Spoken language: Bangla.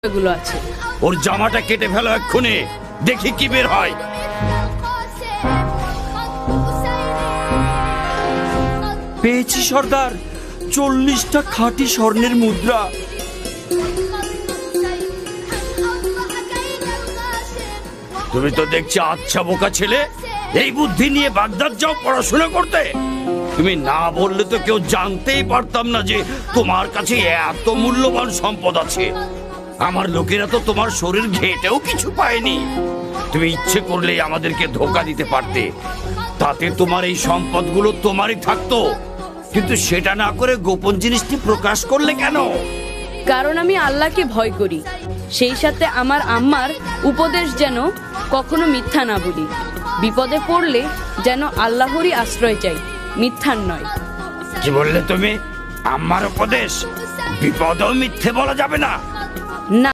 এগুলো আছে। ওর জামাটা কেটে ফেলো এক্ষুনি, দেখি কি বের হয়। পেয়েছি সর্দার, 40টা খাঁটি স্বর্ণের মুদ্রা। তুমি তো দেখছি আচ্ছা বোকা ছেলে, এই বুদ্ধি নিয়ে বাগদাদ যাও পড়াশোনা করতে। তুমি না বললে তো কেউ জানতেই পারতাম না যে তোমার কাছে এত মূল্যবান সম্পদ আছে। আমার লোকেরা তো তোমার শরীর ঘেটেও কিছু পায়নি। তুমি ইচ্ছে করলেই আমাদেরকে ধোকা দিতে পারতে, তাতে তোমার এই সম্পদগুলো তোমারই থাকতো। কিন্তু সেটা না করে গোপন জিনিসটি প্রকাশ করলে কেন? কারণ আমি আল্লাহকে ভয় করি, সেই সাথে আমার আম্মার উপদেশ যেন কখনো মিথ্যা না বলি। বিপদে পড়লে যেন আল্লাহরই আশ্রয় চাই, মিথ্যার নয়। কি বললে তুমি? আমার উপদেশ? বিপদেও মিথ্যে বলা যাবে না। না।